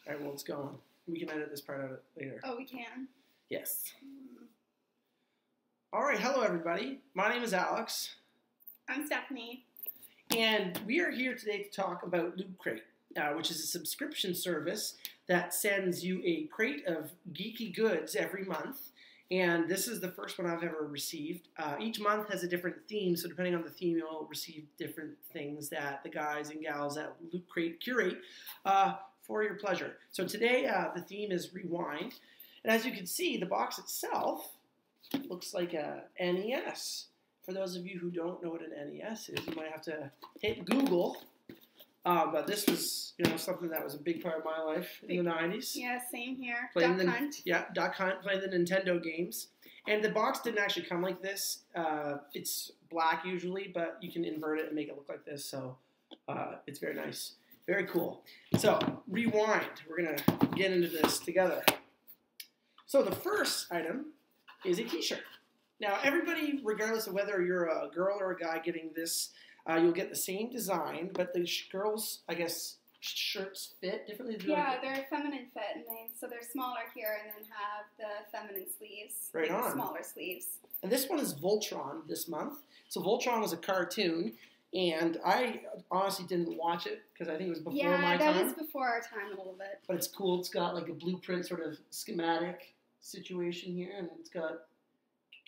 All right, well, it's going. We can edit this part out later. Oh, we can. Yes. All right, hello everybody. My name is Alex. I'm Stephanie. And we are here today to talk about Loot Crate, which is a subscription service that sends you a crate of geeky goods every month. And this is the first one I've ever received. Each month has a different theme, so depending on the theme, you'll receive different things that the guys and gals at Loot Crate curate for your pleasure. So today, the theme is Rewind. And as you can see, the box itself looks like a NES. For those of you who don't know what an NES is, you might have to hit Google. But this was, something that was a big part of my life in the 90s. Yeah, same here. Playing Duck Hunt. Yeah, Duck Hunt, playing the Nintendo games. And the box didn't actually come like this. It's black usually, but you can invert it and make it look like this. So it's very nice. Very cool. So, Rewind. We're going to get into this together. So the first item is a t-shirt. Now, everybody, regardless of whether you're a girl or a guy getting this, you'll get the same design, but the girls, I guess, shirts fit differently. Yeah, they're feminine fit, and so they're smaller here, and then have the feminine sleeves. Right on. Smaller sleeves. And this one is Voltron this month. So Voltron was a cartoon, and I honestly didn't watch it because I think it was before my time. Yeah, that was before our time a little bit. But it's cool. It's got like a blueprint sort of schematic situation here, and it's got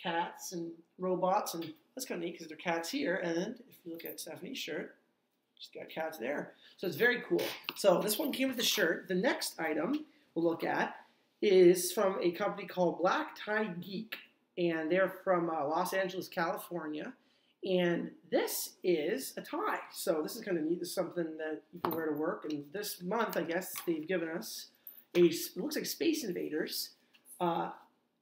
cats and robots, and that's kind of neat because there are cats here, and if you look at Stephanie's shirt, she's got cats there. So it's very cool. So this one came with the shirt. The next item we'll look at is from a company called Black Tie Geek, and they're from Los Angeles, California, and this is a tie. So this is kind of neat. This is something that you can wear to work, and this month, I guess, they've given us it looks like Space Invaders.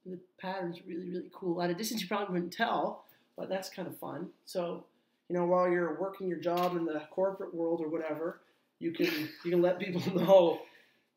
The pattern's really, really cool. At a distance, you probably wouldn't tell, but that's kind of fun. So, while you're working your job in the corporate world or whatever, you can let people know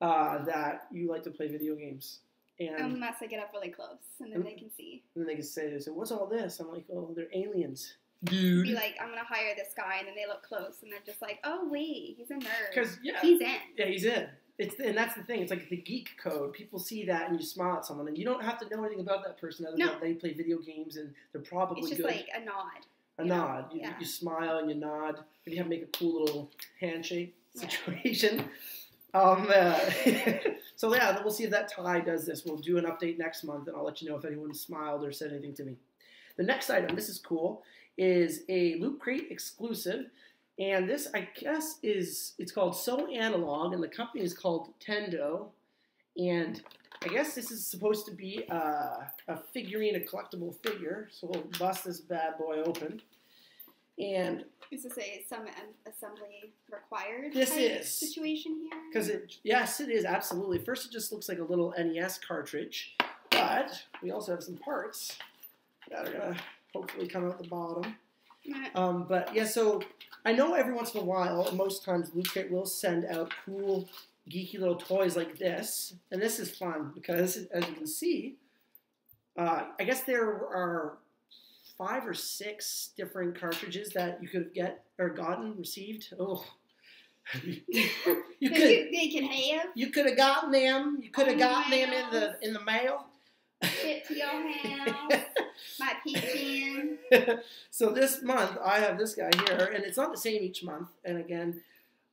that you like to play video games. And unless I get up really close, and then they can see. And then they can say, "What's all this?" I'm like, "Oh, they're aliens, dude." Be like, "I'm gonna hire this guy," and then they look close, and they're just like, "Oh wait, he's a nerd." Because he's in. Yeah, he's in. And that's the thing. It's like the geek code. People see that and you smile at someone, and you don't have to know anything about that person other than they play video games and they're probably good. It's just like a nod. A nod. You smile and you nod. Maybe you have to make a cool little handshake situation. So yeah, we'll see if that tie does this. We'll do an update next month, and I'll let you know if anyone smiled or said anything to me. The next item, this is cool, is a Loot Crate exclusive. And this, I guess, it's called So Analog, and the company is called Tendo. And I guess this is supposed to be a figurine, a collectible figure. So we'll bust this bad boy open. And is this some assembly required situation here? Because yes, it is, absolutely. First, it just looks like a little NES cartridge. But we also have some parts that are going to hopefully come out the bottom. But yeah, so I know every once in a while, most times Loot Crate will send out cool, geeky little toys like this. And this is fun because, as you can see, I guess there are 5 or 6 different cartridges that you could have received. Oh, they can have. You could have gotten them. You could have gotten them in the mail. Ship to your house. My pecan. So this month, I have this guy here, and it's not the same each month. And again,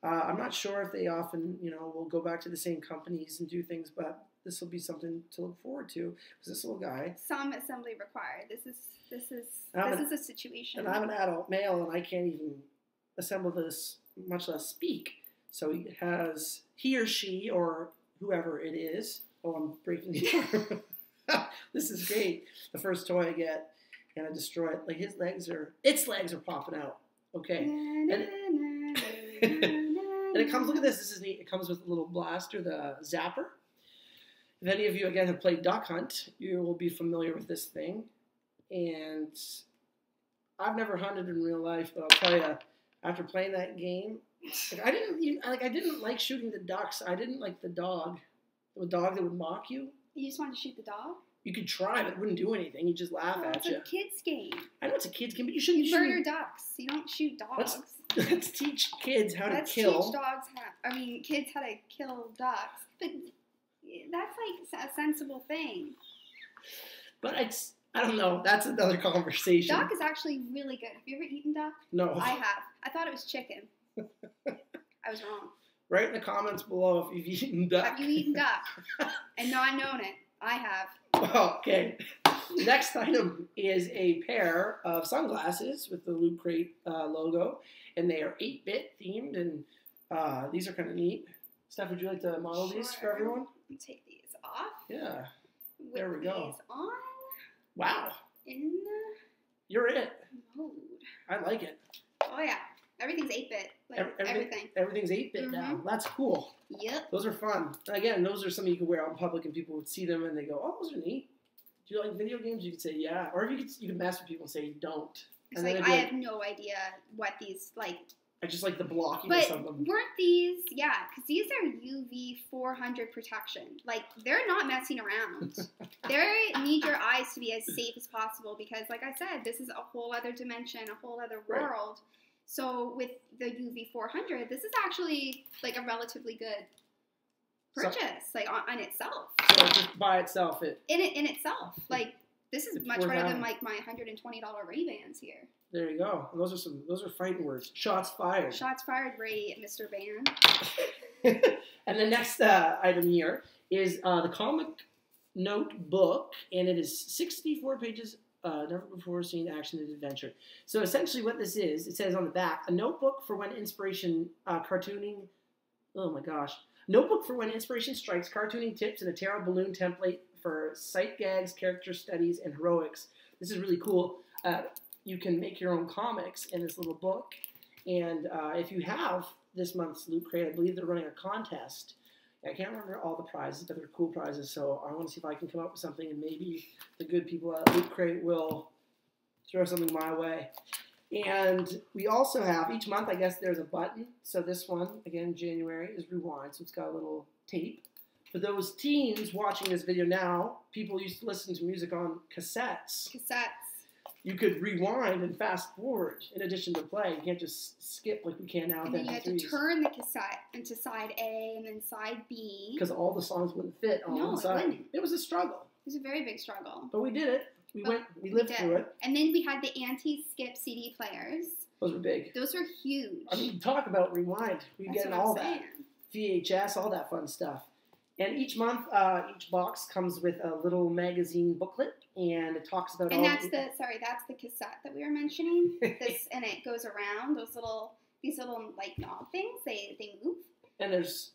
I'm not sure if they often, will go back to the same companies and do things, but this will be something to look forward to. Because this little guy. Some assembly required. This is a situation. And I'm an adult male, and I can't even assemble this, much less speak. So he or she or whoever it is. Oh, I'm breaking the arm. This is great. The first toy I get, and I destroy it. Like its legs are popping out. Okay. And it comes, look at this. This is neat. It comes with a little blaster, the Zapper. If any of you, again, have played Duck Hunt, you will be familiar with this thing. And I've never hunted in real life, but I'll tell you, after playing that game, I didn't like shooting the ducks. I didn't like the dog that would mock you. You just wanted to shoot the dog? You could try, but it wouldn't do anything. He'd just laugh at you. It's a kid's game. I know it's a kid's game, but you shouldn't murder ducks. You don't shoot dogs. Let's teach kids how to Let's kill. teach kids how to kill ducks. But that's like a sensible thing. But I don't know. That's another conversation. Duck is actually really good. Have you ever eaten duck? No. I have. I thought it was chicken. I was wrong. Write in the comments below if you've eaten duck. Have you eaten duck and not known it? I have. Okay. Next item is a pair of sunglasses with the Loot Crate logo, and they are 8-bit themed, and these are kind of neat. Steph, would you like to model these for everyone? Let me take these off. Yeah. Whip There we go. These on. Wow. In You're it. mode. I like it. Oh yeah. Everything's 8-bit. Like everything. Everything's 8-bit now. That's cool. Yep. Those are fun. And again, those are something you can wear out in public, and people would see them and they go, "Oh, those are neat. Do you like video games?" You could say, "Yeah," or if you could mess with people and say, "You don't." It's and like I have no idea what these like. I just like the blockiness But of them. weren't these? Yeah, because these are UV 400 protection. Like they're not messing around. They need your eyes to be as safe as possible because, like I said, this is a whole other dimension, a whole other Right. world. So with the UV 400, this is actually like a relatively good purchase, like on itself. So just by itself, In itself, like this is It's much worth better than having. like my $120 Ray-Bans here. there you go. And those are fighting words. Shots fired. Shots fired, Ray, Mr. Band. And the next item here is the comic note book, and it is 64 pages. Never before seen action and adventure. So essentially what this is, it says on the back, a notebook for when inspiration cartooning, oh my gosh, notebook for when inspiration strikes, cartooning tips, and a tarot balloon template for sight gags, character studies, and heroics. This is really cool. You can make your own comics in this little book, and if you have this month's Loot Crate, I believe they're running a contest. I can't remember all the prizes, but they're cool prizes, so I want to see if I can come up with something, and maybe the good people at Loot Crate will throw something my way. And we also have, each month, I guess there's a button. So this one, again, January, is Rewind, so it's got a little tape. For those teens watching this video now, people used to listen to music on cassettes. You could rewind and fast forward in addition to play. You can't just skip like we can now. And then you had to turn the cassette into side A and then side B. Because all the songs wouldn't fit on one side. It wouldn't. It was a struggle. It was a very big struggle. But we did it. We lived through it. And then we had the anti-skip CD players. Those were big. Those were huge. I mean, talk about rewind. We That's get what all I'm that. saying. VHS, all that fun stuff. And each month, each box comes with a little magazine booklet, and it talks about And all that's the cassette that we were mentioning. This and it goes around these little like knob things. They move. And then there's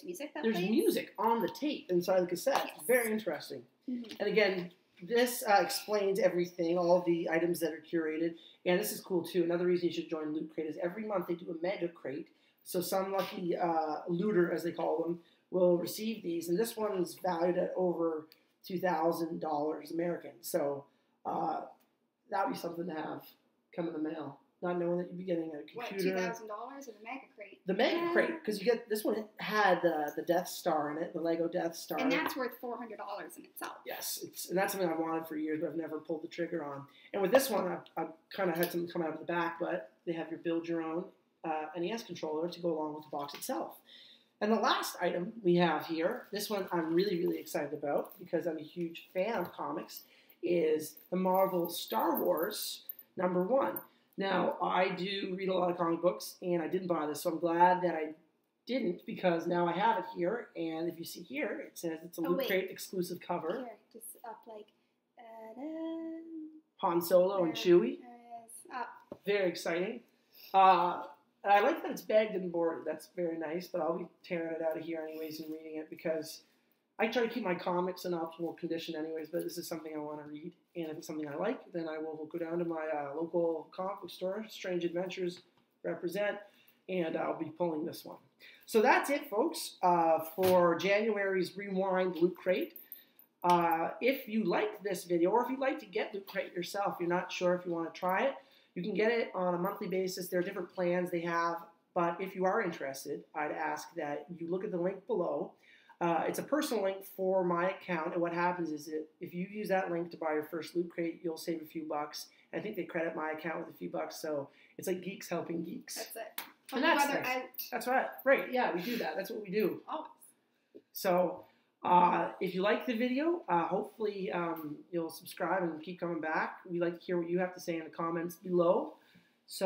music that there's plays. music on the tape inside the cassette. Yes. Very interesting. Mm-hmm. And again, this explains everything, all the items that are curated. And this is cool too. Another reason you should join Loot Crate is every month they do a mega crate. So some lucky looter, as they call them, will receive these. And this one is valued at over $2,000 American. So that would be something to have come in the mail. Not knowing that you'd be getting a computer. What, $2,000 in a mega crate? The mega crate, because you get this one had the Death Star in it, the Lego Death Star. And that's worth $400 in itself. Yes, and that's something I've wanted for years, but I've never pulled the trigger on. And with this one, I've kind of had something come out of the back, but they have your build your own NES controller to go along with the box itself. And the last item we have here, this one I'm really, really excited about because I'm a huge fan of comics, is the Marvel Star Wars #1. Now, I do read a lot of comic books, and I didn't buy this, so I'm glad that I didn't because now I have it here. And if you see here, it says it's a Loot Crate exclusive cover. Here, just up like Han Solo and Chewie. Up. Very exciting. And I like that it's bagged and boarded. That's very nice, but I'll be tearing it out of here anyways and reading it because I try to keep my comics in optimal condition anyways, but this is something I want to read. And if it's something I like, then I will go down to my local comic book store, Strange Adventures represent, and I'll be pulling this one. So that's it, folks, for January's Rewind Loot Crate. If you like this video, or if you'd like to get Loot Crate yourself, you're not sure if you want to try it, you can get it on a monthly basis. There are different plans they have, but if you are interested, I'd ask that you look at the link below. It's a personal link for my account, and what happens is that if you use that link to buy your first Loot Crate, you'll save a few bucks, I think they credit my account with a few bucks. So it's like geeks helping geeks. That's it. And Help that's each other nice. out. That's right. Right. Yeah, we do that. That's what we do. Always. So if you like the video, hopefully you'll subscribe and keep coming back. We like to hear what you have to say in the comments below.